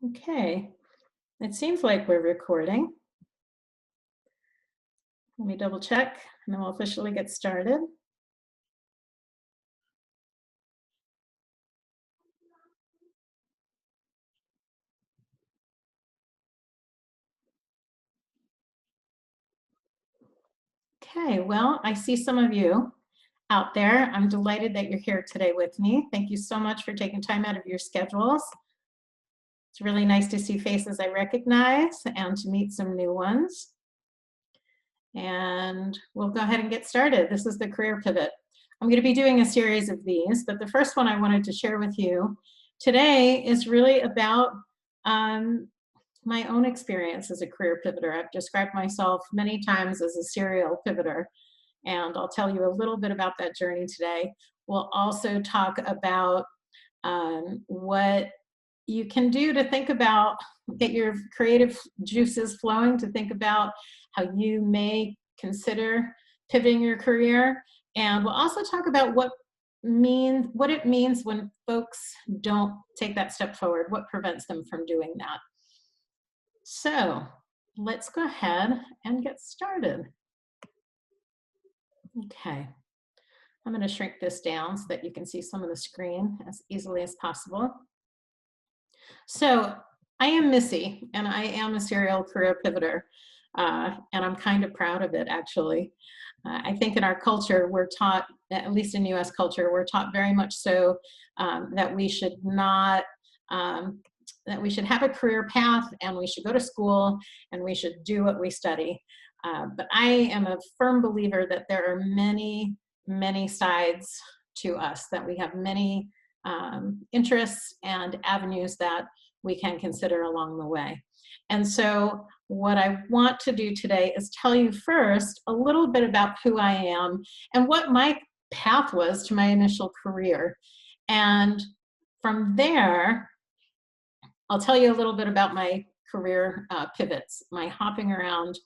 Okay, it seems like we're recording. Let me double check and then we'll officially get started. Okay, well, I see some of you out there. I'm delighted that you're here today with me. Thank you so much for taking time out of your schedules. It's really nice to see faces I recognize and to meet some new ones. And we'll go ahead and get started. This is the Career Pivot. I'm going to be doing a series of these, but the first one I wanted to share with you today is really about my own experience as a career pivoter. I've described myself many times as a serial pivoter, and I'll tell you a little bit about that journey today. We'll also talk about what you can do to think about, get your creative juices flowing, to think about how you may consider pivoting your career. And we'll also talk about what it means when folks don't take that step forward, what prevents them from doing that. So let's go ahead and get started. Okay, I'm going to shrink this down so that you can see some of the screen as easily as possible. So I am Missy, and I am a serial career pivoter, and I'm kind of proud of it, actually. I think in our culture, we're taught, at least in US culture, we're taught very much so that we should not, that we should have a career path and we should go to school and we should do what we study. But I am a firm believer that there are many, many sides to us, that we have many interests and avenues that we can consider along the way. And so what I want to do today is tell you first a little bit about who I am and what my path was to my initial career. And from there, I'll tell you a little bit about my career pivots, my hopping around,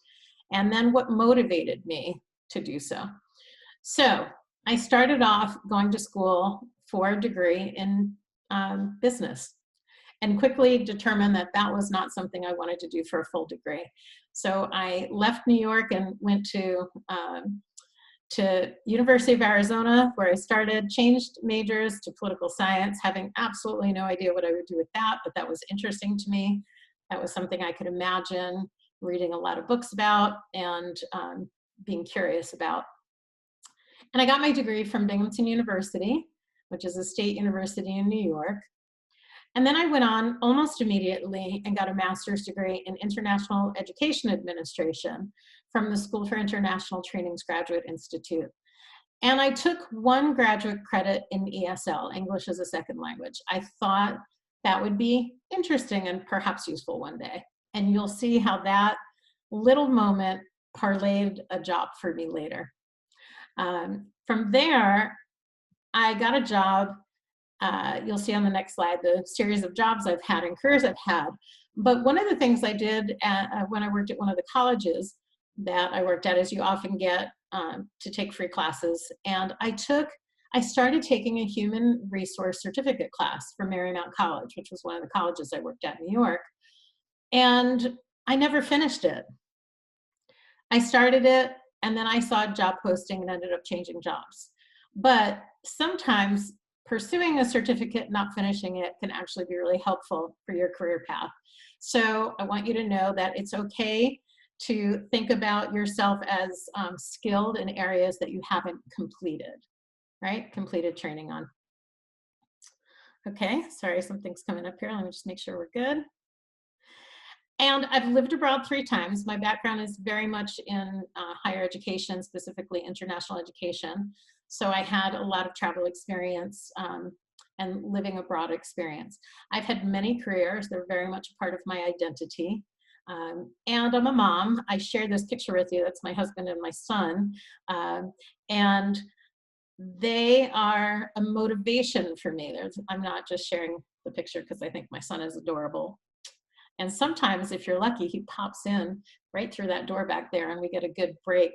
and then what motivated me to do so. So I started off going to school for a degree in business, and quickly determined that that was not something I wanted to do for a full degree. So I left New York and went to University of Arizona, where I started, changed majors to political science, having absolutely no idea what I would do with that, but that was interesting to me. That was something I could imagine reading a lot of books about and being curious about. And I got my degree from Binghamton University, which is a state university in New York. And then I went on almost immediately and got a master's degree in international education administration from the School for International Training's Graduate Institute. And I took one graduate credit in ESL, English as a Second Language. I thought that would be interesting and perhaps useful one day. And you'll see how that little moment parlayed a job for me later. From there, I got a job. You'll see on the next slide the series of jobs I've had and careers I've had. But one of the things I did when I worked at one of the colleges that I worked at is you often get to take free classes. And I started taking a human resource certificate class from Marymount College, which was one of the colleges I worked at in New York. And I never finished it. I started it, and then I saw a job posting and ended up changing jobs. But sometimes pursuing a certificate, not finishing it, can actually be really helpful for your career path. So I want you to know that it's okay to think about yourself as skilled in areas that you haven't completed, right? Completed training on. Okay, sorry, something's coming up here. Let me just make sure we're good. And I've lived abroad 3 times. My background is very much in higher education, specifically international education. So I had a lot of travel experience and living abroad experience. I've had many careers. They're very much a part of my identity. And I'm a mom. I share this picture with you. That's my husband and my son. And they are a motivation for me. I'm not just sharing the picture because I think my son is adorable. And sometimes, if you're lucky, he pops in right through that door back there, and we get a good break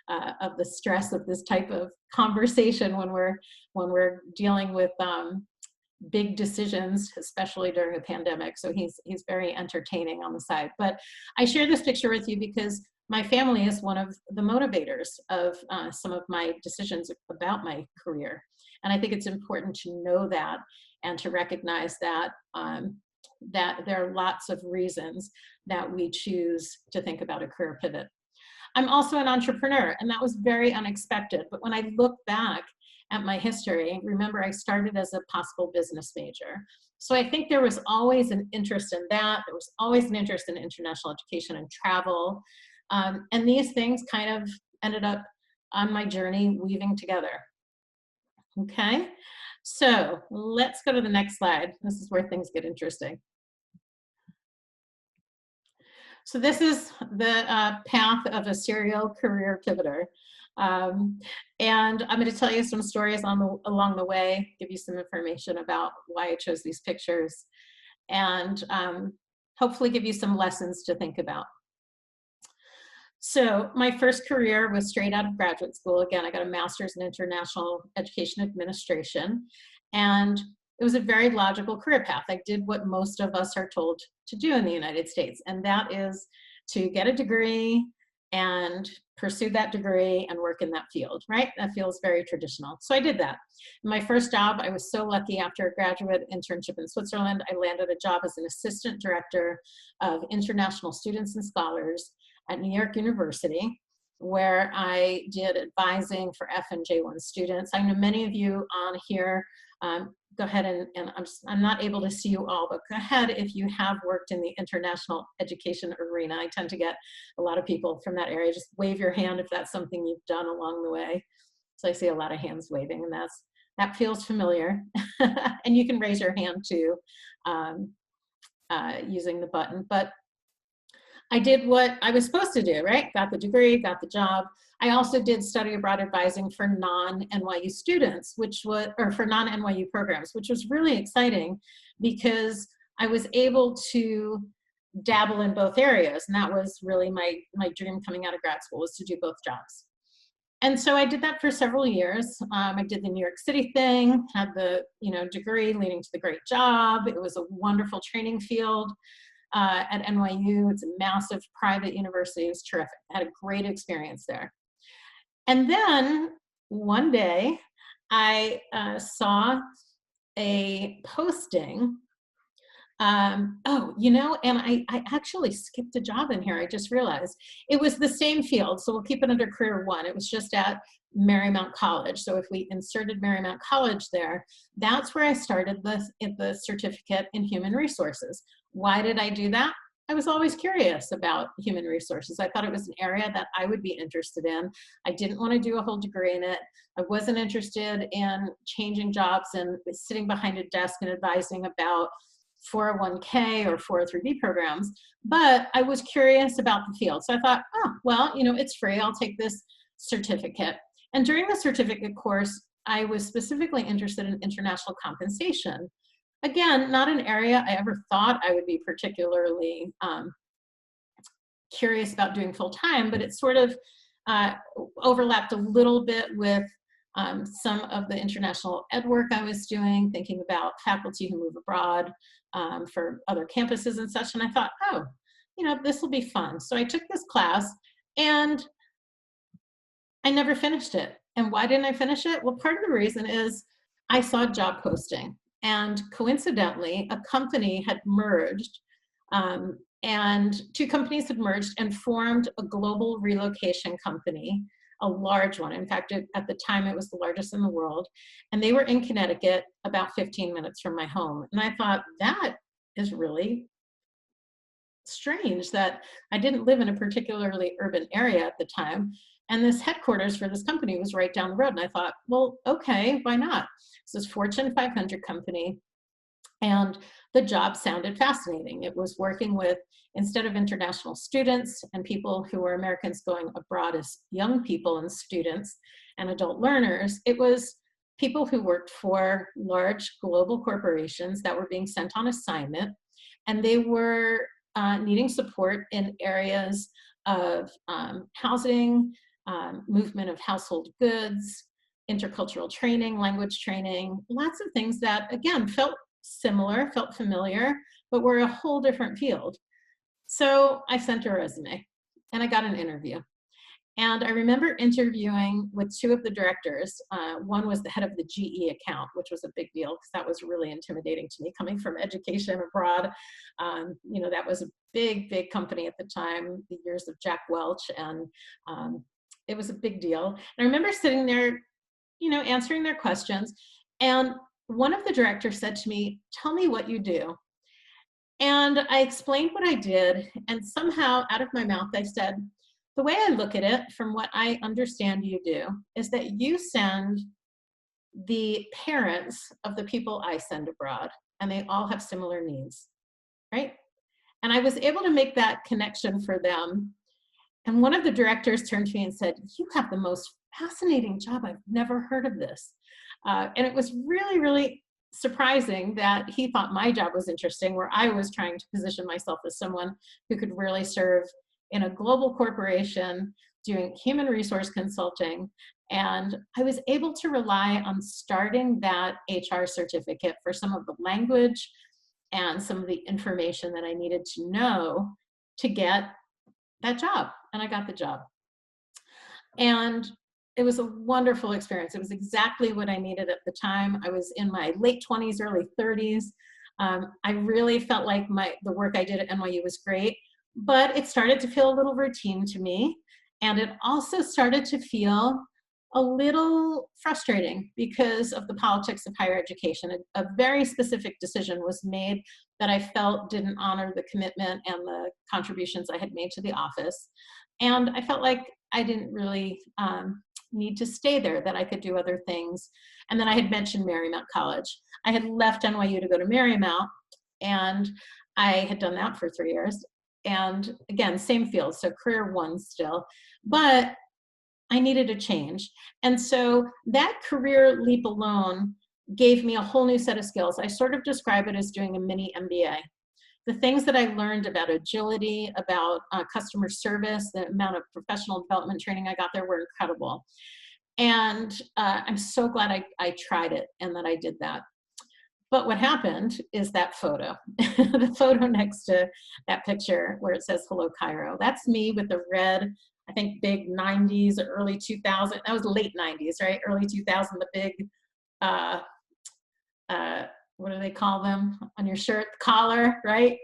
of the stress of this type of conversation when we're dealing with big decisions, especially during a pandemic. So he's very entertaining on the side. But I share this picture with you because my family is one of the motivators of some of my decisions about my career. And I think it's important to know that and to recognize that that there are lots of reasons that we choose to think about a career pivot. I'm also an entrepreneur, and that was very unexpected. But when I look back at my history, remember I started as a possible business major. So I think there was always an interest in that. There was always an interest in international education and travel. And these things kind of ended up on my journey weaving together. Okay, so let's go to the next slide. This is where things get interesting. So this is the path of a serial career pivoter. And I'm going to tell you some stories along the way, give you some information about why I chose these pictures, and hopefully give you some lessons to think about. So my first career was straight out of graduate school. Again, I got a master's in international education administration, and it was a very logical career path. I did what most of us are told to do in the United States, and that is to get a degree and pursue that degree and work in that field, right? That feels very traditional. So I did that. My first job, I was so lucky. After a graduate internship in Switzerland, I landed a job as an assistant director of international students and scholars at New York University, where I did advising for F and J1 students. I know many of you on here, go ahead and I'm not able to see you all, but go ahead if you have worked in the international education arena. I tend to get a lot of people from that area. Just wave your hand if that's something you've done along the way. So I see a lot of hands waving, and that feels familiar. And you can raise your hand too, using the button. But I did what I was supposed to do, right? Got the degree, got the job. I also did study abroad advising for non-NYU students, or for non-NYU programs, which was really exciting because I was able to dabble in both areas. And that was really my dream coming out of grad school, was to do both jobs. And so I did that for several years. I did the New York City thing, had the degree leading to the great job. It was a wonderful training field. At NYU. It's a massive private university. It was terrific. I had a great experience there. And then one day I saw a posting. And I actually skipped a job in here. I just realized it was the same field. So we'll keep it under career one. It was just at Marymount College. So if we inserted Marymount College there, that's where I started the certificate in human resources. Why did I do that? I was always curious about human resources. I thought it was an area that I would be interested in. I didn't want to do a whole degree in it. I wasn't interested in changing jobs and sitting behind a desk and advising about 401k or 403b programs, but I was curious about the field. So I thought, oh, well, it's free. I'll take this certificate. And during the certificate course, I was specifically interested in international compensation. Again, not an area I ever thought I would be particularly curious about doing full time, but it sort of overlapped a little bit with some of the international ed work I was doing, thinking about faculty who move abroad for other campuses and such. And I thought, oh, this will be fun. So I took this class and I never finished it. And why didn't I finish it? Well, part of the reason is I saw a job posting, and coincidentally, a company had merged, and two companies had merged and formed a global relocation company, a large one. In fact, at the time, it was the largest in the world. And they were in Connecticut, about 15 minutes from my home. And I thought, that is really strange that I didn't live in a particularly urban area at the time. And this headquarters for this company was right down the road. And I thought, well, okay, why not? This is Fortune 500 company. And the job sounded fascinating. It was working with, instead of international students and people who were Americans going abroad as young people and students and adult learners, it was people who worked for large global corporations that were being sent on assignment. And they were needing support in areas of housing, movement of household goods, intercultural training, language training, lots of things that, again, felt similar, felt familiar, but were a whole different field. So I sent a resume and I got an interview. And I remember interviewing with two of the directors. One was the head of the GE account, which was a big deal because that was really intimidating to me coming from education abroad. You know, that was a big, big company at the time, the years of Jack Welch, and it was a big deal. And I remember sitting there, you know, answering their questions. And one of the directors said to me, "Tell me what you do." And I explained what I did. And somehow out of my mouth, I said, "The way I look at it, from what I understand you do, is that you send the parents of the people I send abroad, and they all have similar needs, right?" And I was able to make that connection for them. And one of the directors turned to me and said, "You have the most fascinating job. I've never heard of this." And it was really, really surprising that he thought my job was interesting, where I was trying to position myself as someone who could really serve in a global corporation doing human resource consulting. And I was able to rely on starting that HR certificate for some of the language and some of the information that I needed to know to get that job. And I got the job. And it was a wonderful experience. It was exactly what I needed at the time. I was in my late 20s, early 30s. I really felt like the work I did at NYU was great, but it started to feel a little routine to me. And it also started to feel a little frustrating because of the politics of higher education. A very specific decision was made that I felt didn't honor the commitment and the contributions I had made to the office. And I felt like I didn't really need to stay there, that I could do other things. And then I had mentioned Marymount College. I had left NYU to go to Marymount, and I had done that for 3 years. And again, same field, so career one still, but I needed a change. And so that career leap alone gave me a whole new set of skills. I sort of describe it as doing a mini MBA. The things that I learned about agility, about customer service, the amount of professional development training I got there were incredible. And I'm so glad I tried it and that I did that. But what happened is that photo, the photo next to that picture where it says "Hello Cairo." That's me with the red, I think, big 90s, early 2000s. That was late 90s, right? Early 2000, the big, what do they call them on your shirt? Collar, right?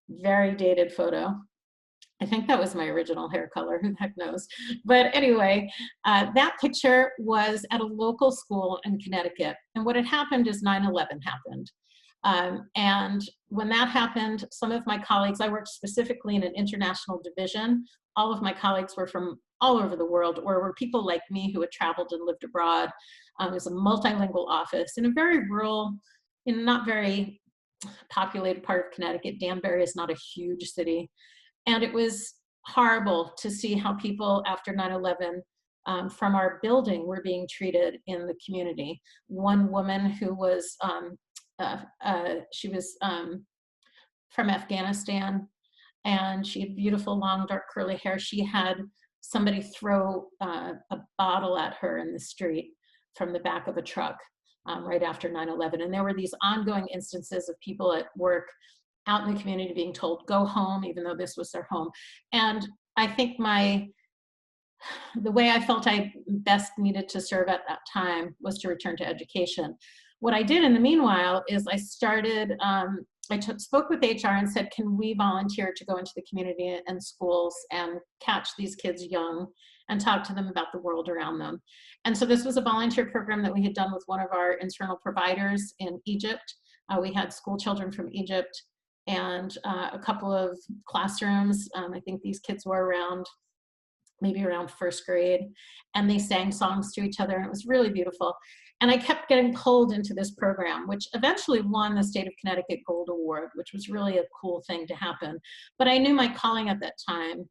Very dated photo. I think that was my original hair color, who the heck knows. But anyway, that picture was at a local school in Connecticut. And what had happened is 9/11 happened. And when that happened, some of my colleagues, I worked specifically in an international division. All of my colleagues were from all over the world, or were people like me who had traveled and lived abroad. It was a multilingual office in a very rural, not very populated part of Connecticut. Danbury is not a huge city. And it was horrible to see how people after 9/11 from our building were being treated in the community. One woman who was, she was from Afghanistan, and she had beautiful long dark curly hair. She had somebody throw a bottle at her in the street from the back of a truck right after 9/11. And there were these ongoing instances of people at work out in the community being told, "Go home," even though this was their home. And I think the way I felt I best needed to serve at that time was to return to education. What I did in the meanwhile is I started, spoke with HR and said, "Can we volunteer to go into the community and schools and catch these kids young and talk to them about the world around them?" And so this was a volunteer program that we had done with one of our internal providers in Egypt. We had school children from Egypt and a couple of classrooms. I think these kids were maybe around first grade, and they sang songs to each other, and it was really beautiful. And I kept getting pulled into this program, which eventually won the State of Connecticut Gold Award, which was really a cool thing to happen. But I knew my calling at that time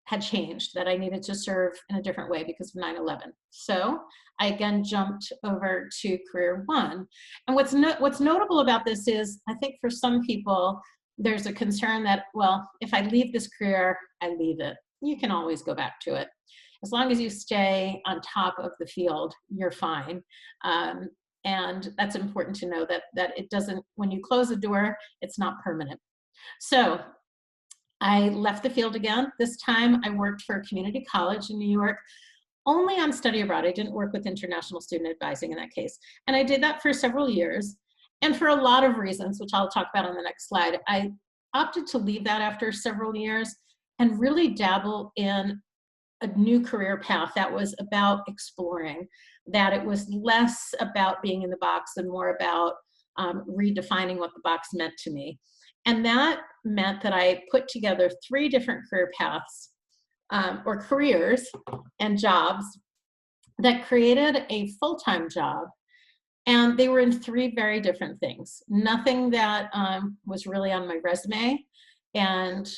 had changed, that I needed to serve in a different way because of 9/11. So I again jumped over to career one. And what's notable about this is, I think for some people, there's a concern that, well, if I leave this career, I leave it. You can always go back to it. As long as you stay on top of the field, you're fine. And that's important to know, that it doesn't, when you close a door, it's not permanent. So I left the field again. This time I worked for a community college in New York, only on study abroad. I didn't work with international student advising in that case. And I did that for several years. And for a lot of reasons, which I'll talk about on the next slide, I opted to leave that after several years and really dabble in a new career path that was about exploring, that it was less about being in the box and more about redefining what the box meant to me. And that meant that I put together 3 different career paths, or careers and jobs, that created a full-time job. And they were in 3 very different things. Nothing that was really on my resume, and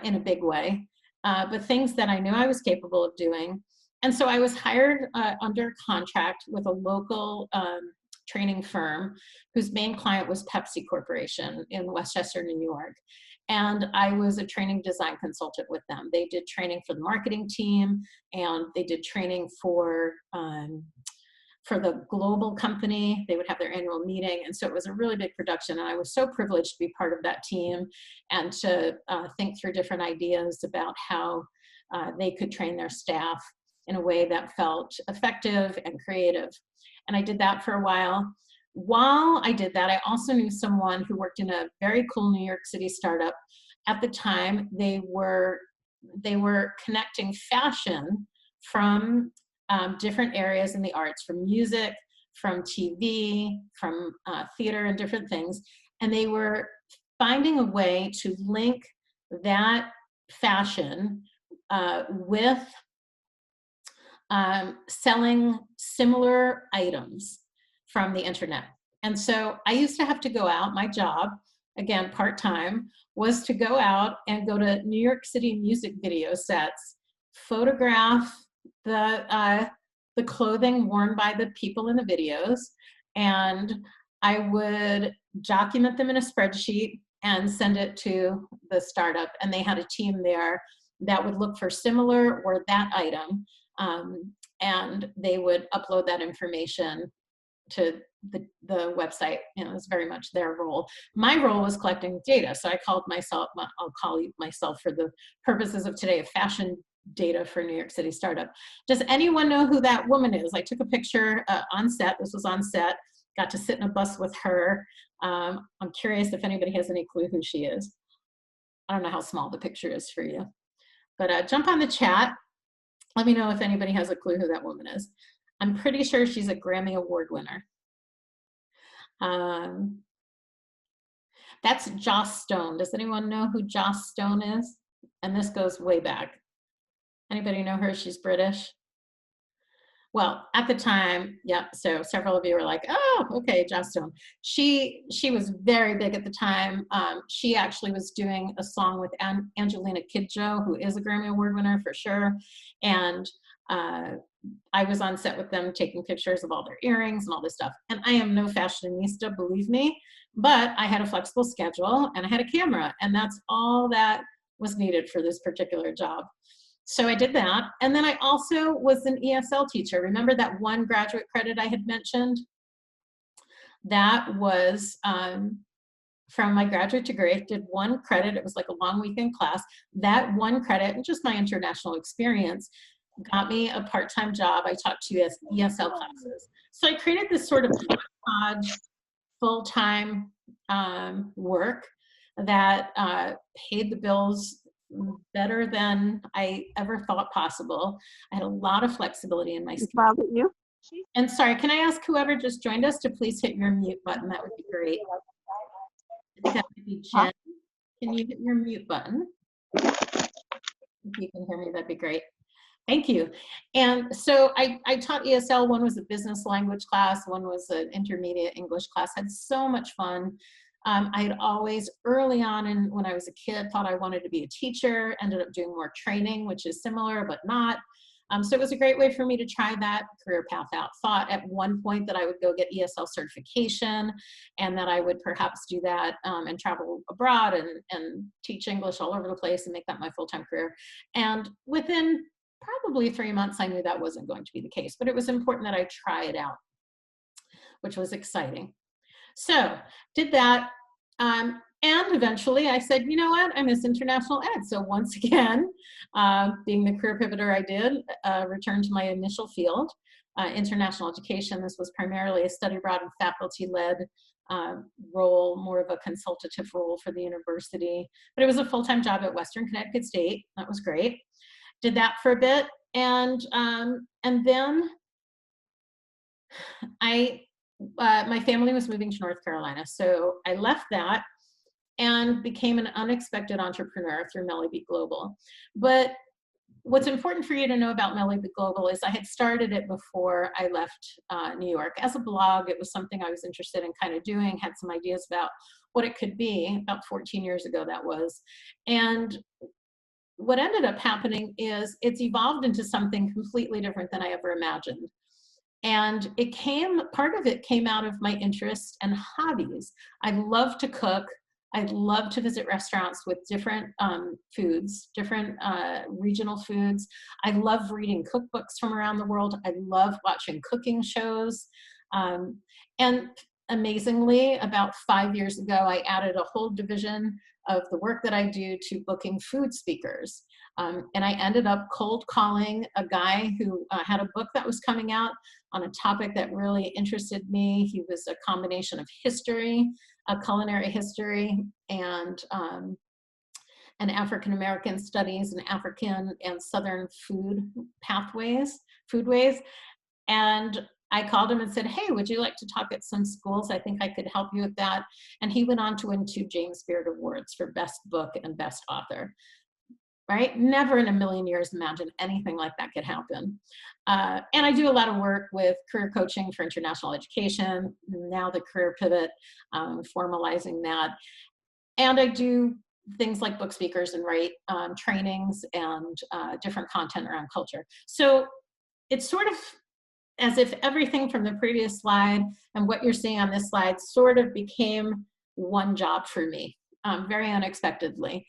in a big way, but things that I knew I was capable of doing. And so I was hired under contract with a local training firm whose main client was Pepsi Corporation in Westchester, New York. And I was a training design consultant with them. They did training for the marketing team, and they did training for the global company. They would have their annual meeting. And so it was a really big production. And I was so privileged to be part of that team and to think through different ideas about how they could train their staff in a way that felt effective and creative. And I did that for a while. While I did that, I also knew someone who worked in a very cool New York City startup. At the time, they were connecting fashion from different areas in the arts, from music, from TV, from theater and different things. And they were finding a way to link that fashion with selling similar items from the internet. And so I used to have to go out. My job, again, part-time, was to go out and go to New York City music video sets, photograph the clothing worn by the people in the videos, and I would document them in a spreadsheet and send it to the startup. And they had a team there that would look for similar or that item, and they would upload that information to the website. You know, it was very much their role. My role was collecting data. So I called myself, I'll call myself for the purposes of today, a fashion data for New York City startup. Does anyone know who that woman is? I took a picture on set. This was on set. Got to sit in a bus with her. I'm curious if anybody has any clue who she is. I don't know how small the picture is for you, but jump on the chat. Let me know if anybody has a clue who that woman is. I'm pretty sure she's a Grammy Award winner. That's Joss Stone. Does anyone know who Joss Stone is? And this goes way back. Anybody know her? She's British. Well, at the time, yeah, so several of you were like, oh, okay, Joss Stone. She was very big at the time. She actually was doing a song with Angelina Kidjo, who is a Grammy Award winner for sure. And I was on set with them taking pictures of all their earrings and all this stuff. And I am no fashionista, believe me, but I had a flexible schedule and I had a camera, and that's all that was needed for this particular job. So I did that. And then I also was an ESL teacher. Remember that one graduate credit I had mentioned? That was from my graduate degree. I did 1 credit. It was like a long weekend class. That 1 credit and just my international experience got me a part-time job. I taught 2 ESL classes. So I created this sort of hodgepodge full-time work that paid the bills better than I ever thought possible. I had a lot of flexibility in my schedule. And sorry, can I ask whoever just joined us to please hit your mute button? That would be great. I think that would be Jen. Can you hit your mute button? If you can hear me, that'd be great. Thank you. And so I taught ESL. One was a business language class. One was an intermediate English class. Had so much fun. I had always, early on when I was a kid, thought I wanted to be a teacher, ended up doing more training, which is similar, but not. So it was a great way for me to try that career path out. Thought at one point that I would go get ESL certification and that I would perhaps do that and travel abroad and teach English all over the place and make that my full-time career. And within probably 3 months, I knew that wasn't going to be the case, but it was important that I try it out, which was exciting. So did that. And eventually I said, you know what, I miss international ed. So once again, being the career pivoter I did, returned to my initial field, international education. This was primarily a study abroad and faculty-led role, more of a consultative role for the university, but it was a full-time job at Western Connecticut State. That was great. Did that for a bit, and then my family was moving to North Carolina, so I left that and became an unexpected entrepreneur through Melly B Global. But what's important for you to know about Melly B Global is I had started it before I left New York. As a blog, it was something I was interested in kind of doing, had some ideas about what it could be. About 14 years ago that was. And what ended up happening is it's evolved into something completely different than I ever imagined. And part of it came out of my interests and hobbies. I love to cook. I love to visit restaurants with different foods, different regional foods. I love reading cookbooks from around the world. I love watching cooking shows. And amazingly, about 5 years ago, I added a whole division of the work that I do to booking food speakers. And I ended up cold calling a guy who had a book that was coming out on a topic that really interested me. He was a combination of history, culinary history, and African-American studies and African and Southern foodways. And I called him and said, hey, would you like to talk at some schools? I think I could help you with that. And he went on to win 2 James Beard Awards for Best Book and Best Author. Right? Never in a million years imagined anything like that could happen. And I do a lot of work with career coaching for international education, now the career pivot, formalizing that. And I do things like book speakers and write trainings and different content around culture. So it's sort of as if everything from the previous slide and what you're seeing on this slide sort of became one job for me, very unexpectedly.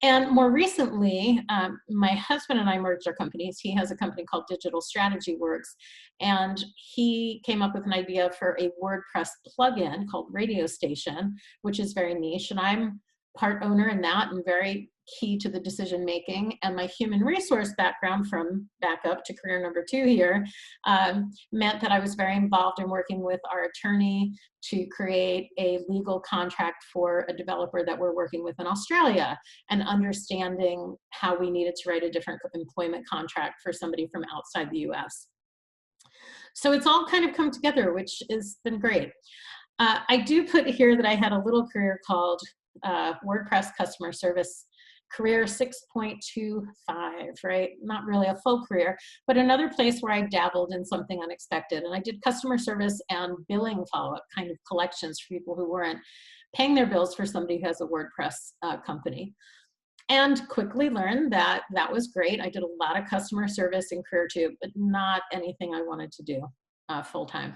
And more recently, my husband and I merged our companies. He has a company called Digital Strategy Works, and he came up with an idea for a WordPress plugin called Radio Station, which is very niche, and I'm part owner in that and very key to the decision making. And my human resource background, from backup to career number 2 here, meant that I was very involved in working with our attorney to create a legal contract for a developer that we're working with in Australia, and understanding how we needed to write a different employment contract for somebody from outside the US. So it's all kind of come together, which has been great. I do put here that I had a little career called WordPress customer service career 6.25, right? Not really a full career, but another place where I dabbled in something unexpected. And I did customer service and billing follow-up kind of collections for people who weren't paying their bills for somebody who has a WordPress company. And quickly learned that that was great. I did a lot of customer service in Career 2, but not anything I wanted to do full-time.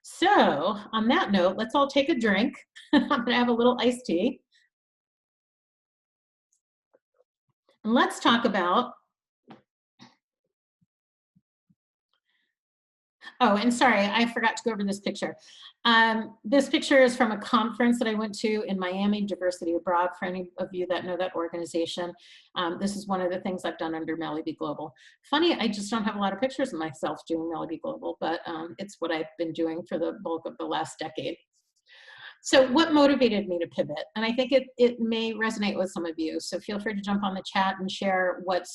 So on that note, let's all take a drink. I'm gonna have a little iced tea. And let's talk about, oh, and sorry, I forgot to go over this picture. This picture is from a conference that I went to in Miami, Diversity Abroad, for any of you that know that organization. This is one of the things I've done under Melly B Global. Funny, I just don't have a lot of pictures of myself doing Melly B Global, but it's what I've been doing for the bulk of the last decade. So what motivated me to pivot? And I think it may resonate with some of you. So feel free to jump on the chat and share what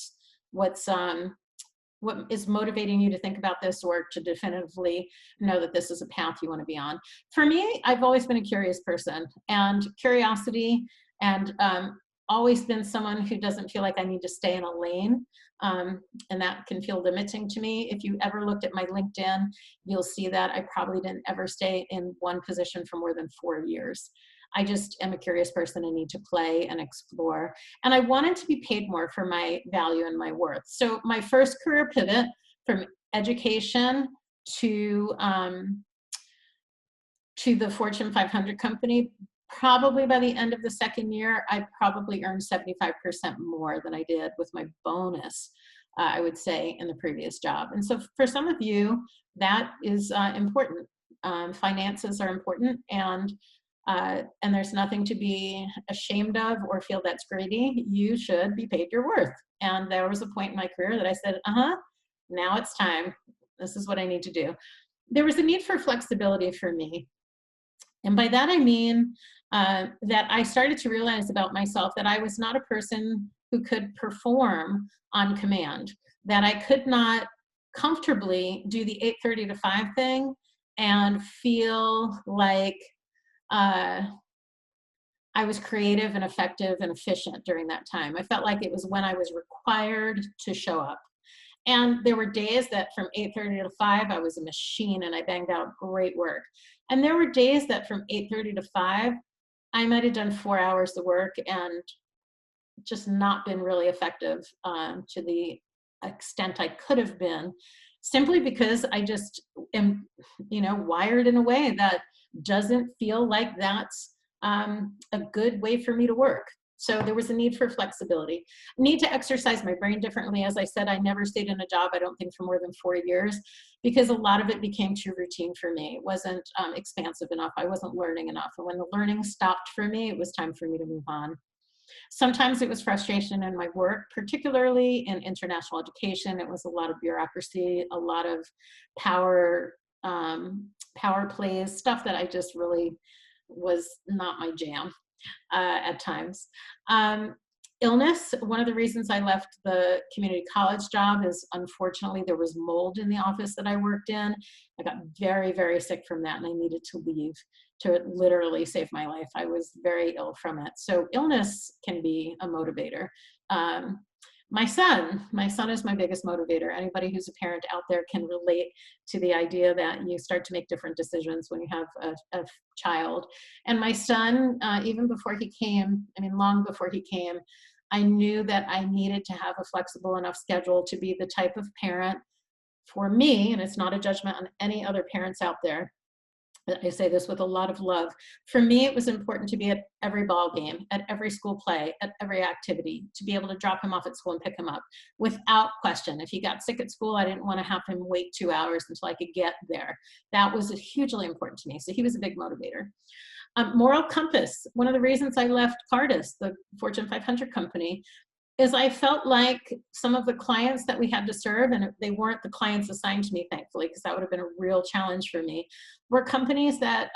is motivating you to think about this, or to definitively know that this is a path you want to be on. For me, I've always been a curious person, and curiosity, and always been someone who doesn't feel like I need to stay in a lane. And that can feel limiting to me. If you ever looked at my LinkedIn, you'll see that I probably didn't ever stay in one position for more than 4 years. I just am a curious person and need to play and explore. And I wanted to be paid more for my value and my worth. So my first career pivot from education to the Fortune 500 company, probably by the end of the second year, I probably earned 75% more than I did with my bonus I would say, in the previous job. And so for some of you, that is important. Finances are important, and there's nothing to be ashamed of or feel that's greedy. You should be paid your worth. And there was a point in my career that I said, now it's time. This is what I need to do. There was a need for flexibility for me. And by that, I mean that I started to realize about myself that I was not a person who could perform on command, that I could not comfortably do the 8:30 to 5 thing and feel like I was creative and effective and efficient during that time. I felt like it was when I was required to show up. And there were days that from 8:30 to 5, I was a machine and I banged out great work. And there were days that from 8:30 to 5, I might have done 4 hours of work and just not been really effective to the extent I could have been, simply because I just am, wired in a way that doesn't feel like that's a good way for me to work. So there was a need for flexibility, need to exercise my brain differently. As I said, I never stayed in a job, I don't think, for more than 4 years, because a lot of it became too routine for me. It wasn't expansive enough. I wasn't learning enough. And when the learning stopped for me, it was time for me to move on. Sometimes it was frustration in my work, particularly in international education. It was a lot of bureaucracy, a lot of power, power plays, stuff that I just really was not my jam at times. Illness, one of the reasons I left the community college job is, unfortunately, there was mold in the office that I worked in. I got very, very sick from that, and I needed to leave to literally save my life. I was very ill from it. So illness can be a motivator. My son is my biggest motivator. Anybody who's a parent out there can relate to the idea that you start to make different decisions when you have a child. And my son, even before he came, long before he came, I knew that I needed to have a flexible enough schedule to be the type of parent for me, and it's not a judgment on any other parents out there, I say this with a lot of love. For me, it was important to be at every ball game, at every school play, at every activity, to be able to drop him off at school and pick him up without question. If he got sick at school, I didn't want to have him wait 2 hours until I could get there. That was hugely important to me. So he was a big motivator. Moral compass. One of the reasons I left Cardis, the Fortune 500 company, is I felt like some of the clients that we had to serve, and they weren't the clients assigned to me, thankfully, because that would have been a real challenge for me, were companies that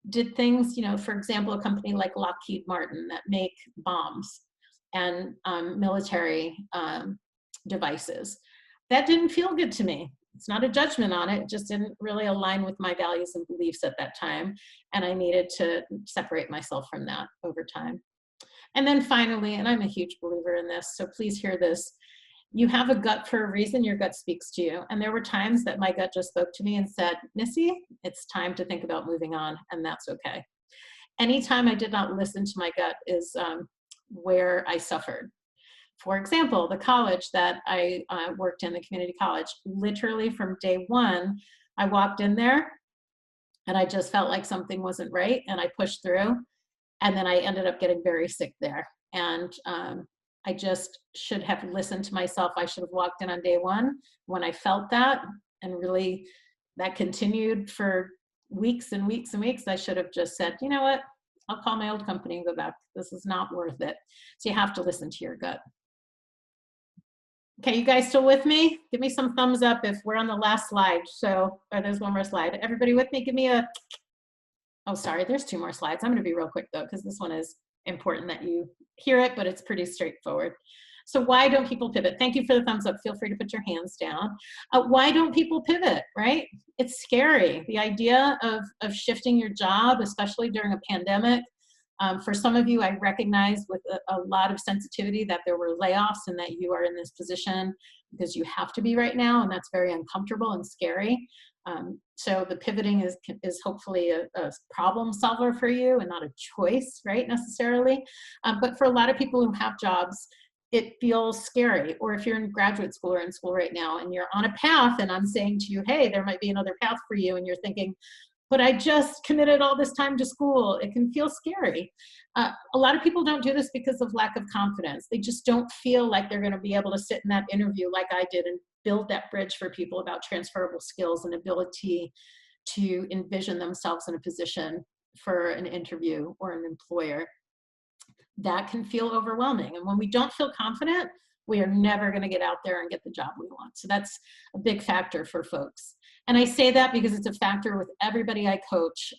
did things, for example, a company like Lockheed Martin that make bombs and military devices. That didn't feel good to me. It's not a judgment on it. It just didn't really align with my values and beliefs at that time. And I needed to separate myself from that over time. And then finally, and I'm a huge believer in this, so please hear this, you have a gut for a reason. Your gut speaks to you. And there were times that my gut just spoke to me and said, Missy, it's time to think about moving on, and that's okay. Anytime I did not listen to my gut is where I suffered. For example, the college that I worked in, the community college, literally from day one, I walked in there and I just felt like something wasn't right, and I pushed through. And then I ended up getting very sick there. And I just should have listened to myself. I should have walked in on day one when I felt that, and really that continued for weeks and weeks and weeks. I should have just said, you know what, I'll call my old company and go back. This is not worth it. So you have to listen to your gut. Okay, you guys still with me? Give me some thumbs up if we're on the last slide. So, there's one more slide. Everybody with me? Give me a, oh, sorry, there's 2 more slides. I'm gonna be real quick though, because this one is important that you hear it, but it's pretty straightforward. So why don't people pivot? Thank you for the thumbs up. Feel free to put your hands down. Why don't people pivot, right? It's scary. The idea of shifting your job, especially during a pandemic. For some of you, I recognize with a lot of sensitivity that there were layoffs and that you are in this position because you have to be right now, and that's very uncomfortable and scary. So the pivoting is hopefully a problem solver for you and not a choice, right, necessarily. But for a lot of people who have jobs, it feels scary. Or if you're in graduate school or in school right now and you're on a path and I'm saying to you, hey, there might be another path for you, and you're thinking, but I just committed all this time to school. It can feel scary. A lot of people don't do this because of lack of confidence. They just don't feel like they're going to be able to sit in that interview like I did and build that bridge for people about transferable skills and ability to envision themselves in a position for an interview or an employer. That can feel overwhelming. And when we don't feel confident, we are never going to get out there and get the job we want. So that's a big factor for folks. And I say that because it's a factor with everybody I coach.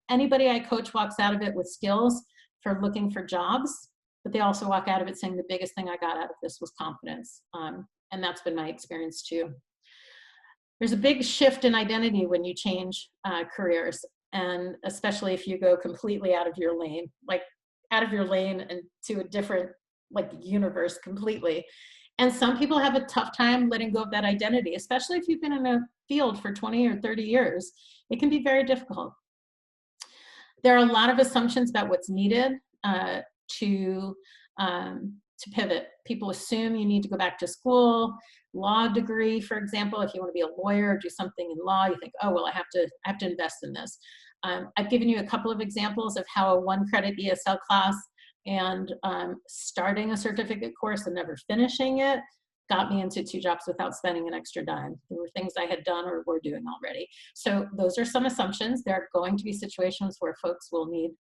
Anybody I coach walks out of it with skills for looking for jobs, but they also walk out of it saying the biggest thing I got out of this was confidence. And that's been my experience too. There's a big shift in identity when you change careers, and especially if you go completely out of your lane, like out of your lane and to a different universe completely. And some people have a tough time letting go of that identity, especially if you've been in a field for 20 or 30 years. It can be very difficult. There are a lot of assumptions about what's needed to pivot. People assume you need to go back to school, law degree, for example. If you want to be a lawyer, do something in law, you think, oh, well, I have to invest in this. I've given you a couple of examples of how a 1-credit ESL class and starting a certificate course and never finishing it got me into 2 jobs without spending an extra dime. There were things I had done or were doing already. So those are some assumptions. There are going to be situations where folks will need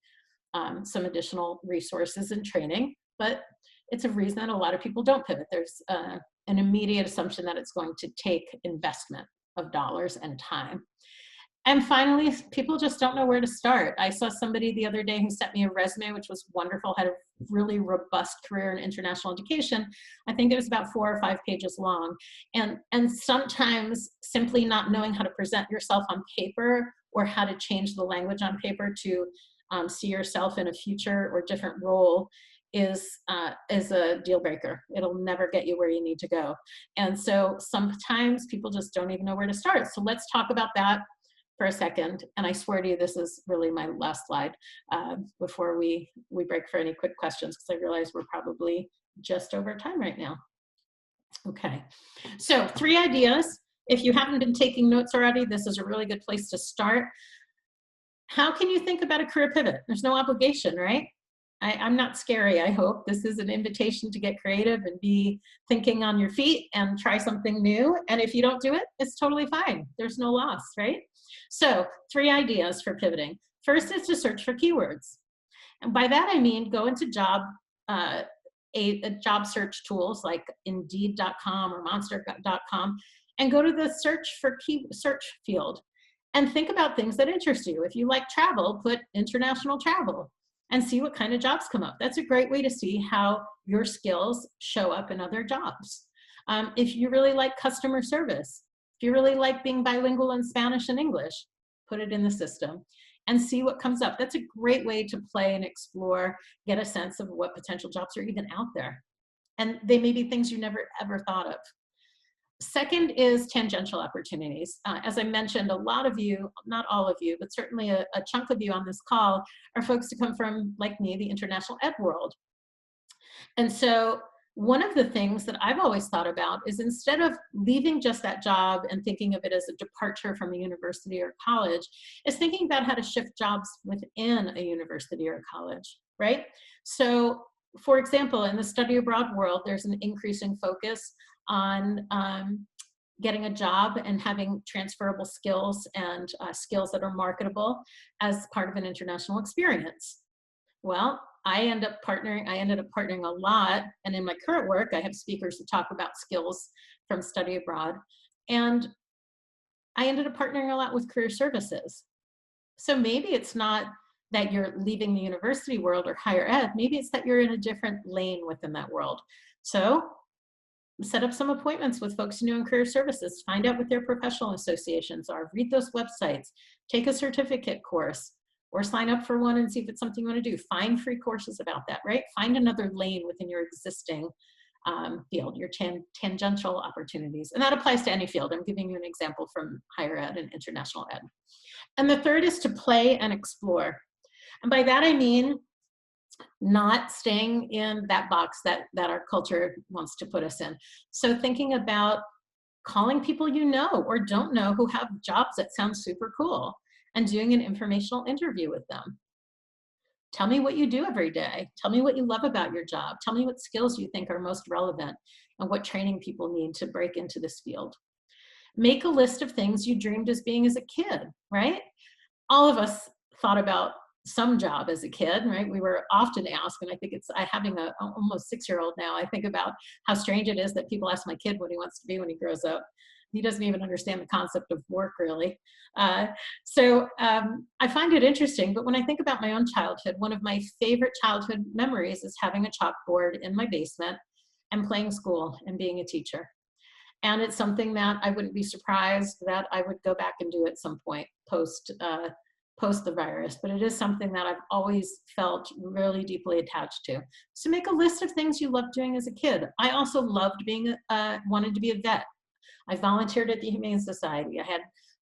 some additional resources and training, but it's a reason that a lot of people don't pivot. There's an immediate assumption that it's going to take investment of dollars and time. And finally, people just don't know where to start. I saw somebody the other day who sent me a resume, which was wonderful, had a really robust career in international education. I think it was about 4 or 5 pages long. And sometimes simply not knowing how to present yourself on paper or how to change the language on paper to see yourself in a future or different role is a deal breaker. It'll never get you where you need to go. And so sometimes people just don't even know where to start. So let's talk about that for a second. And I swear to you, this is really my last slide before we break for any quick questions, because I realize we're probably just over time right now. Okay, so 3 ideas. If you haven't been taking notes already, this is a really good place to start. How can you think about a career pivot? There's no obligation, right? I'm not scary, I hope. This is an invitation to get creative and be thinking on your feet and try something new. And if you don't do it, it's totally fine. There's no loss, right? So 3 ideas for pivoting. First is to search for keywords. And by that, I mean, go into job search tools like Indeed.com or Monster.com and go to the search field and think about things that interest you. If you like travel, put international travel and see what kind of jobs come up. That's a great way to see how your skills show up in other jobs. If you really like customer service, if you really like being bilingual in Spanish and English, put it in the system and see what comes up. That's a great way to play and explore, get a sense of what potential jobs are even out there. And they may be things you never ever thought of. Second is tangential opportunities. As I mentioned, a lot of you, not all of you, but certainly a chunk of you on this call are folks who come from, like me, the international ed world. And so one of the things that I've always thought about is, instead of leaving just that job and thinking of it as a departure from a university or college, is thinking about how to shift jobs within a university or college, right? So for example, in the study abroad world, there's an increasing focus on getting a job and having transferable skills and skills that are marketable as part of an international experience. Well, I ended up partnering a lot, and in my current work, I have speakers who talk about skills from study abroad, and I ended up partnering a lot with career services. So maybe it's not that you're leaving the university world or higher ed, maybe it's that you're in a different lane within that world. So set up some appointments with folks who know in career services, find out what their professional associations are, read those websites, take a certificate course, or sign up for one and see if it's something you want to do. Find free courses about that, right? Find another lane within your existing field, your tangential opportunities. And that applies to any field. I'm giving you an example from higher ed and international ed. And the third is to play and explore. And by that I mean not staying in that box that our culture wants to put us in. So thinking about calling people you know or don't know who have jobs that sound super cool, and doing an informational interview with them. Tell me what you do every day. Tell me what you love about your job. Tell me what skills you think are most relevant and what training people need to break into this field. Make a list of things you dreamed as being as a kid, right? All of us thought about some job as a kid, right? We were often asked, and I think it's, having a almost 6-year-old now, I think about how strange it is that people ask my kid what he wants to be when he grows up. He doesn't even understand the concept of work, really. I find it interesting, but when I think about my own childhood, one of my favorite childhood memories is having a chalkboard in my basement and playing school and being a teacher. And it's something that I wouldn't be surprised that I would go back and do at some point post the virus, but it is something that I've always felt really deeply attached to. So make a list of things you loved doing as a kid. I also loved being, wanted to be a vet. I volunteered at the Humane Society. I had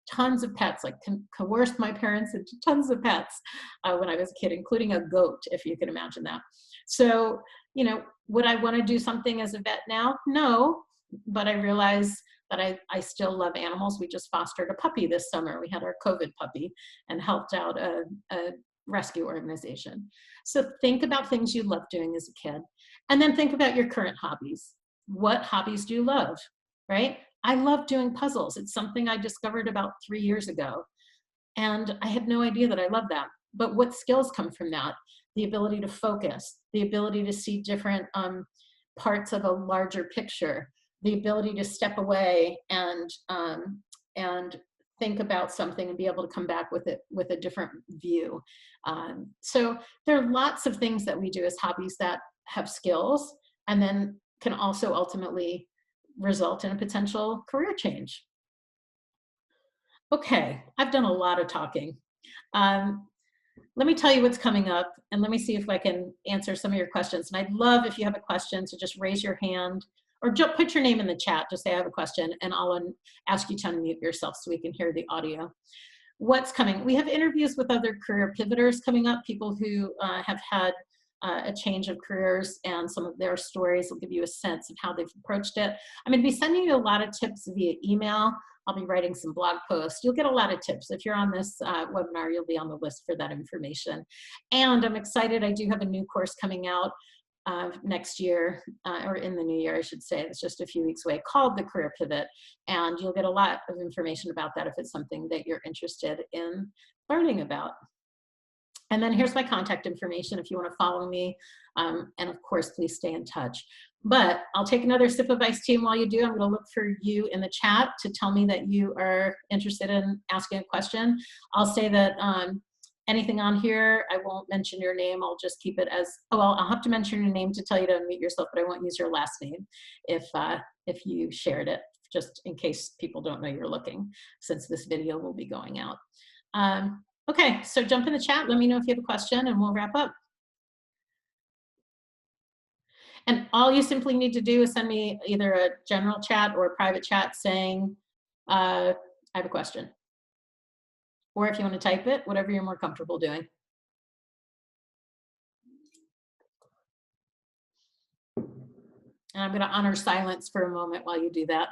tons of pets, like coerced my parents into tons of pets when I was a kid, including a goat, if you can imagine that. So, you know, would I want to do something as a vet now? No, but I realize that I still love animals. We just fostered a puppy this summer. We had our COVID puppy and helped out a rescue organization. So think about things you loved doing as a kid, and then think about your current hobbies. What hobbies do you love, right? I love doing puzzles. It's something I discovered about 3 years ago. And I had no idea that I loved that. But what skills come from that? The ability to focus, the ability to see different parts of a larger picture, the ability to step away and think about something and be able to come back with it with a different view. So there are lots of things that we do as hobbies that have skills and then can also ultimately result in a potential career change. Okay, I've done a lot of talking. Let me tell you what's coming up, and let me see if I can answer some of your questions. And I'd love if you have a question to just raise your hand or put your name in the chat, just say I have a question, and I'll ask you to unmute yourself so we can hear the audio. What's coming? We have interviews with other career pivoters coming up, people who have had a change of careers, and some of their stories will give you a sense of how they've approached it. I'm going to be sending you a lot of tips via email. I'll be writing some blog posts. You'll get a lot of tips. If you're on this webinar, you'll be on the list for that information. And I'm excited, I do have a new course coming out next year, or in the new year, I should say. It's just a few weeks away, called The Career Pivot. And you'll get a lot of information about that if it's something that you're interested in learning about. And then here's my contact information if you want to follow me. And of course, please stay in touch. But I'll take another sip of iced tea, and while you do, I'm going to look for you in the chat to tell me that you are interested in asking a question. I'll say that anything on here, I won't mention your name. I'll just keep it as, oh, well, I'll have to mention your name to tell you to unmute yourself, but I won't use your last name if you shared it, just in case people don't know you're looking, since this video will be going out. Okay, so jump in the chat. Let me know if you have a question, and we'll wrap up. And all you simply need to do is send me either a general chat or a private chat saying, I have a question. Or if you want to type it, whatever you're more comfortable doing. And I'm going to honor silence for a moment while you do that.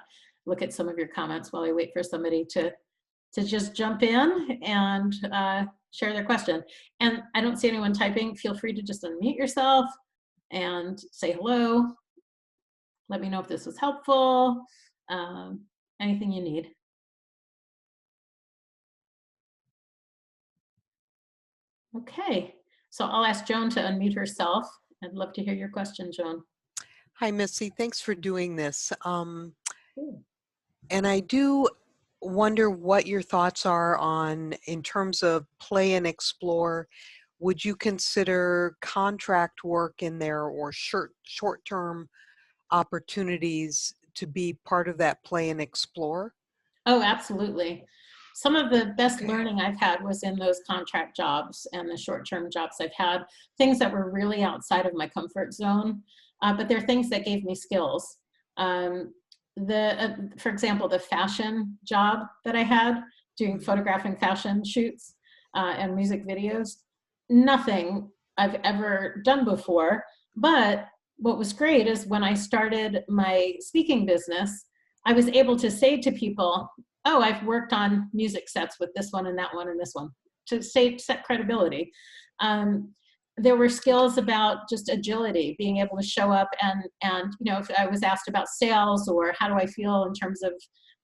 Look at some of your comments while I wait for somebody to just jump in and share their question. And I don't see anyone typing. Feel free to just unmute yourself and say hello. Let me know if this was helpful. Anything you need. Okay, so I'll ask Joan to unmute herself. I'd love to hear your question, Joan. Hi, Missy. Thanks for doing this. And I do wonder what your thoughts are on, in terms of play and explore. Would you consider contract work in there, or short-term opportunities to be part of that play and explore? Oh, absolutely. Some of the best learning I've had was in those contract jobs and the short-term jobs I've had, things that were really outside of my comfort zone, but they're things that gave me skills. For example, the fashion job that I had, doing photographing fashion shoots and music videos, nothing I've ever done before. But what was great is when I started my speaking business, I was able to say to people, oh, I've worked on music sets with this one and that one and this one, to set credibility. There were skills about just agility, being able to show up and if I was asked about sales or how do I feel in terms of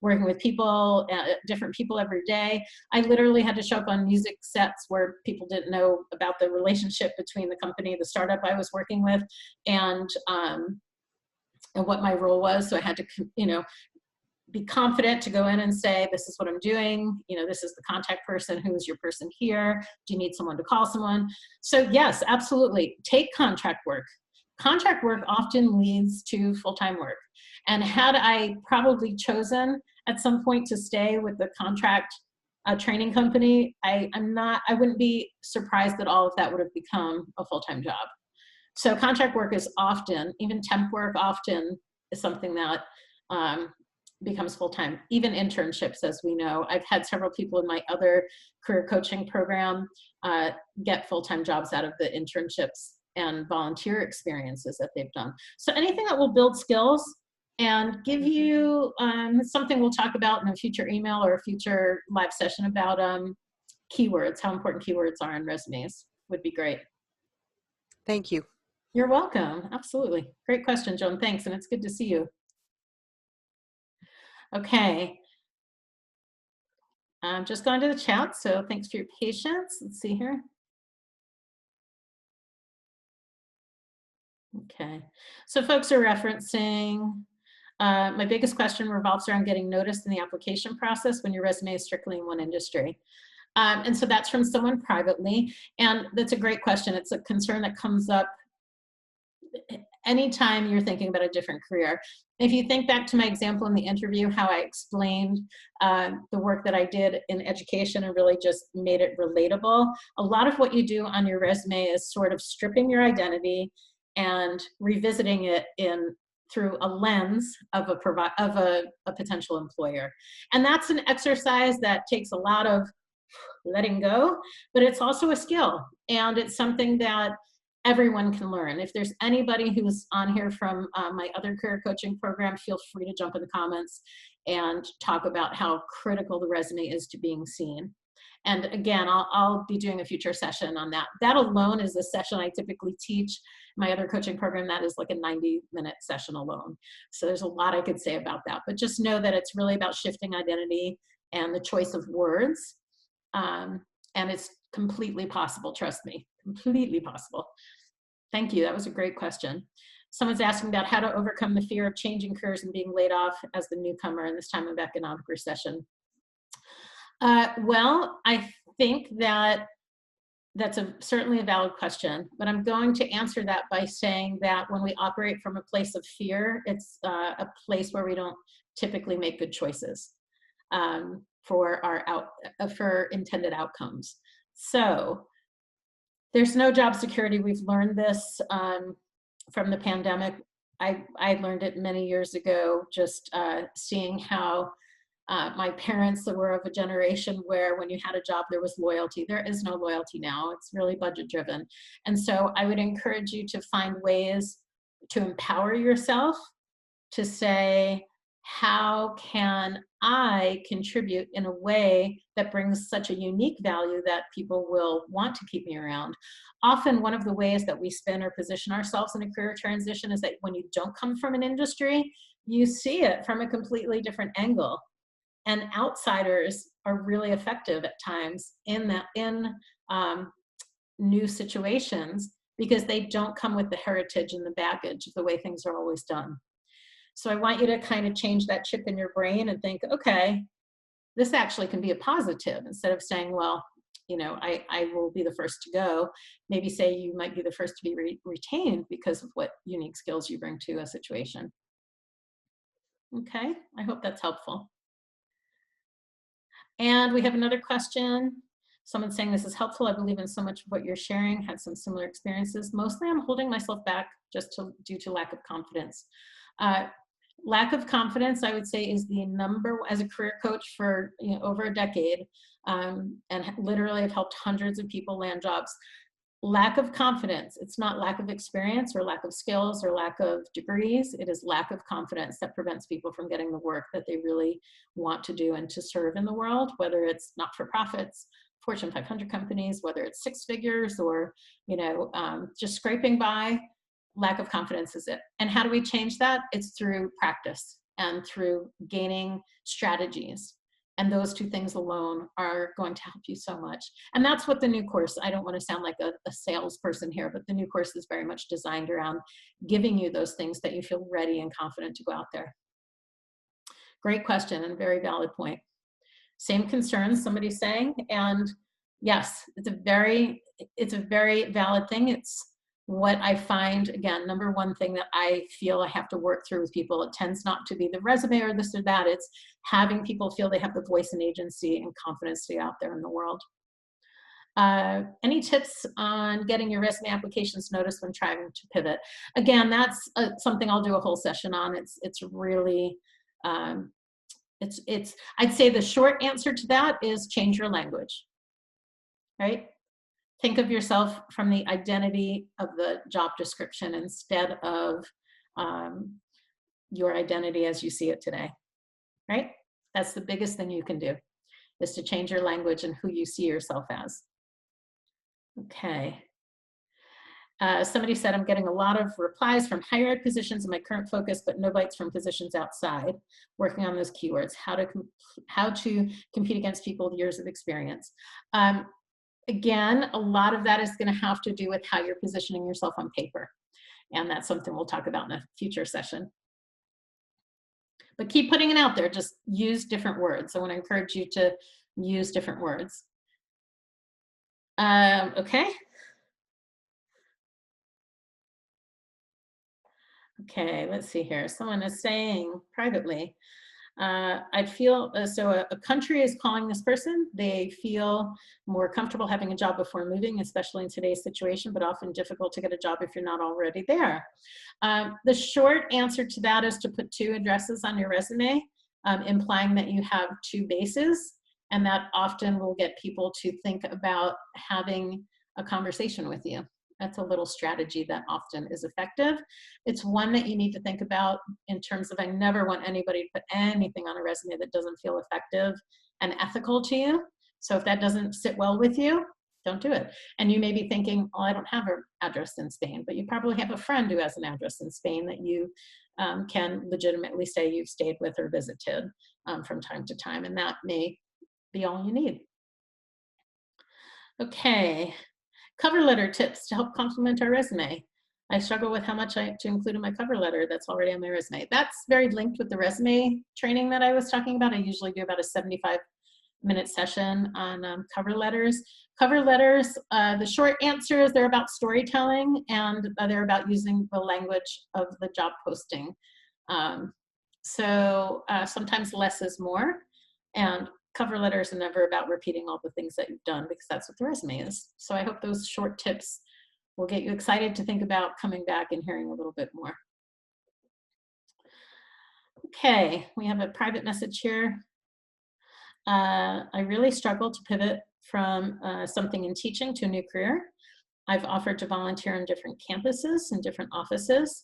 working with people, different people every day, I literally had to show up on music sets where people didn't know about the relationship between the company, the startup I was working with, and what my role was. So I had to, be confident to go in and say, this is what I'm doing. This is the contact person. Who is your person here? Do you need someone to call someone? So yes, absolutely. Take contract work. Contract work often leads to full-time work. And had I probably chosen at some point to stay with the contract training company, I wouldn't be surprised that all of that would have become a full-time job. So contract work is often, even temp work often is something that becomes full-time. Even internships, as we know. I've had several people in my other career coaching program get full-time jobs out of the internships and volunteer experiences that they've done. So anything that will build skills and give you something we'll talk about in a future email or a future live session about keywords, how important keywords are in resumes would be great. Thank you. You're welcome. Absolutely. Great question, Joan. Thanks. And it's good to see you. Okay. I'm just going to the chat, so thanks for your patience. Let's see here. Okay. So folks are referencing, my biggest question revolves around getting noticed in the application process when your resume is strictly in one industry. And so that's from someone privately. And that's a great question. It's a concern that comes up anytime you're thinking about a different career. If you think back to my example in the interview, how I explained the work that I did in education and really just made it relatable, a lot of what you do on your resume is sort of stripping your identity and revisiting it through a lens of a potential employer. And that's an exercise that takes a lot of letting go, but it's also a skill, and it's something that everyone can learn. If there's anybody who's on here from my other career coaching program, feel free to jump in the comments and talk about how critical the resume is to being seen. And again, I'll be doing a future session on that. That alone is a session I typically teach. My other coaching program, that is like a 90-minute session alone. So there's a lot I could say about that, but just know that it's really about shifting identity and the choice of words. And it's completely possible, trust me, completely possible. Thank you, that was a great question. Someone's asking about how to overcome the fear of changing careers and being laid off as the newcomer in this time of economic recession. Well, I think that that's certainly a valid question, but I'm going to answer that by saying that when we operate from a place of fear, it's a place where we don't typically make good choices for intended outcomes. So there's no job security. We've learned this from the pandemic. I learned it many years ago, just seeing how my parents that were of a generation where when you had a job, there was loyalty. There is no loyalty now. It's really budget driven. And so I would encourage you to find ways to empower yourself to say, how can I contribute in a way that brings such a unique value that people will want to keep me around? Often one of the ways that we spin or position ourselves in a career transition is that when you don't come from an industry, you see it from a completely different angle. And outsiders are really effective at times in new situations because they don't come with the heritage and the baggage of the way things are always done. So I want you to kind of change that chip in your brain and think, okay, this actually can be a positive. Instead of saying, well, I will be the first to go, maybe say you might be the first to be retained because of what unique skills you bring to a situation. Okay, I hope that's helpful. And we have another question. Someone's saying this is helpful. I believe in so much of what you're sharing, had some similar experiences. Mostly I'm holding myself back just due to lack of confidence. Lack of confidence, I would say, is the number, as a career coach for over a decade, and literally have helped hundreds of people land jobs. lack of confidence. It's not lack of experience or lack of skills or lack of degrees. It is lack of confidence that prevents people from getting the work that they really want to do and to serve in the world, whether it's not-for-profits, Fortune 500 companies, whether it's six figures or, you know, just scraping by. Lack of confidence is it. And how do we change that? It's through practice and through gaining strategies. And those two things alone are going to help you so much. And that's what the new course, I don't want to sound like a salesperson here, but the new course is very much designed around giving you those things that you feel ready and confident to go out there. Great question and very valid point. Same concerns, somebody's saying, and yes, it's a very valid thing. It's what I find, again, number one thing that I feel I have to work through with people. It tends not to be the resume or this or that. It's having people feel they have the voice and agency and confidence to be out there in the world. Any tips on getting your resume applications noticed when trying to pivot? Again, that's something I'll do a whole session on. It's really, I'd say the short answer to that is change your language, right? Think of yourself from the identity of the job description instead of your identity as you see it today, right? That's the biggest thing you can do, is to change your language and who you see yourself as. Okay. Somebody said, I'm getting a lot of replies from higher ed positions in my current focus, but no bites from positions outside, working on those keywords, how to compete against people with years of experience. Again, a lot of that is going to have to do with how you're positioning yourself on paper. And that's something we'll talk about in a future session. But keep putting it out there. Just use different words. I want to encourage you to use different words. Okay. Okay, let's see here. Someone is saying privately, I feel, so a country is calling this person. They feel more comfortable having a job before moving, especially in today's situation, but often difficult to get a job if you're not already there. The short answer to that is to put 2 addresses on your resume, implying that you have 2 bases, and that often will get people to think about having a conversation with you. That's a little strategy that often is effective. It's one that you need to think about in terms of, I never want anybody to put anything on a resume that doesn't feel effective and ethical to you. So if that doesn't sit well with you, don't do it. And you may be thinking, oh, I don't have an address in Spain, but you probably have a friend who has an address in Spain that you can legitimately say you've stayed with or visited from time to time. And that may be all you need. Okay. Cover letter tips to help complement our resume. I struggle with how much to include in my cover letter that's already on my resume. That's very linked with the resume training that I was talking about. I usually do about a 75-minute session on cover letters. Cover letters, the short answer is they're about storytelling, and they're about using the language of the job posting. Sometimes less is more, and cover letters are never about repeating all the things that you've done, because that's what the resume is. So I hope those short tips will get you excited to think about coming back and hearing a little bit more. Okay, we have a private message here. I really struggle to pivot from something in teaching to a new career. I've offered to volunteer on different campuses and different offices,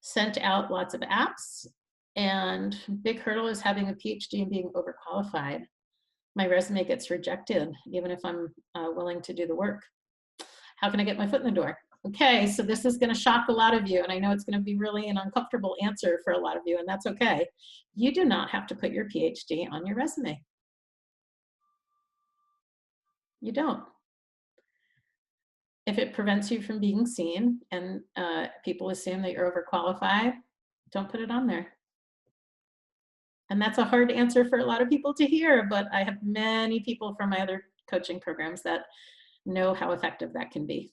sent out lots of apps, and big hurdle is having a PhD and being overqualified. My resume gets rejected, even if I'm willing to do the work. How can I get my foot in the door? Okay, so this is gonna shock a lot of you, and I know it's gonna be really an uncomfortable answer for a lot of you, and that's okay. You do not have to put your PhD on your resume. You don't. If it prevents you from being seen and people assume that you're overqualified, don't put it on there. And that's a hard answer for a lot of people to hear, but I have many people from my other coaching programs that know how effective that can be.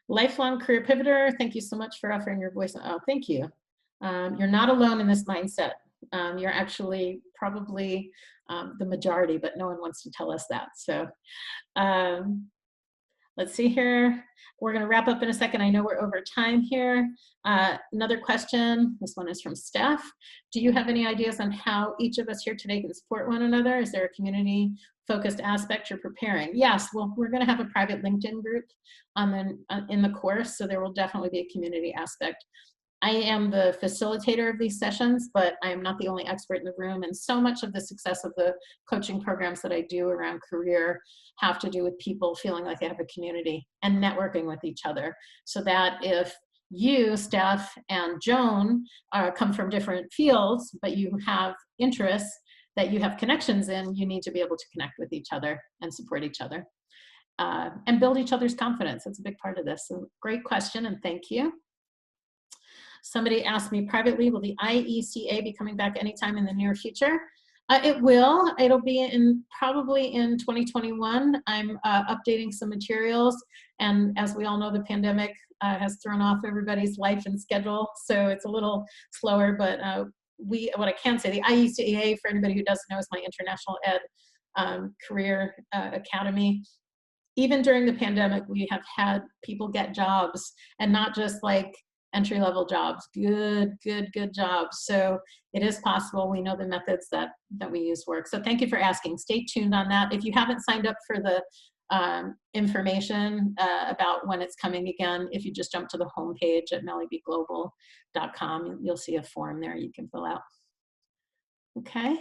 Lifelong career pivoter, thank you so much for offering your voice. Oh, thank you. You're not alone in this mindset. You're actually probably the majority, but no one wants to tell us that. So Let's see here. We're going to wrap up in a second. I know we're over time here. Another question. This one is from Steph. Do you have any ideas on how each of us here today can support one another? Is there a community focused aspect you're preparing? Yes, well, we're going to have a private LinkedIn group in the course, so there will definitely be a community aspect. I am the facilitator of these sessions, but I am not the only expert in the room. And so much of the success of the coaching programs that I do around career have to do with people feeling like they have a community and networking with each other. So that if you, Steph, and Joan come from different fields, but you have interests that you have connections in, you need to be able to connect with each other and support each other and build each other's confidence. That's a big part of this. So great question, and thank you. Somebody asked me privately, will the IECA be coming back anytime in the near future? It will. It'll be probably in 2021. I'm updating some materials, and as we all know, the pandemic has thrown off everybody's life and schedule, so it's a little slower, but what I can say, the IECA, for anybody who doesn't know, is my international ed career academy. Even during the pandemic, we have had people get jobs, and not just like entry-level jobs, good jobs. So it is possible. We know the methods that we use work. So thank you for asking. Stay tuned on that. If you haven't signed up for the information about when it's coming again, if you just jump to the homepage at mellibglobal.com, you'll see a form there you can fill out. Okay.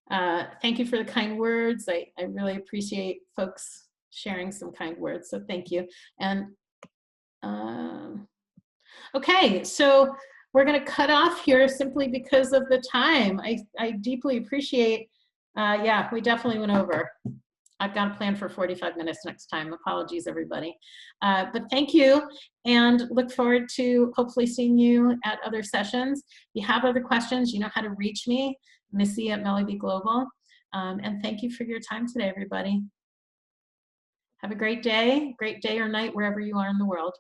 Thank you for the kind words. I really appreciate folks sharing some kind words. So thank you. And okay, so we're going to cut off here simply because of the time. I deeply appreciate, yeah, we definitely went over. I've got a plan for 45 minutes next time. Apologies, everybody. But thank you, and look forward to hopefully seeing you at other sessions. If you have other questions, you know how to reach me, Missy at Melly Global. And thank you for your time today, everybody. Have a great day or night, wherever you are in the world.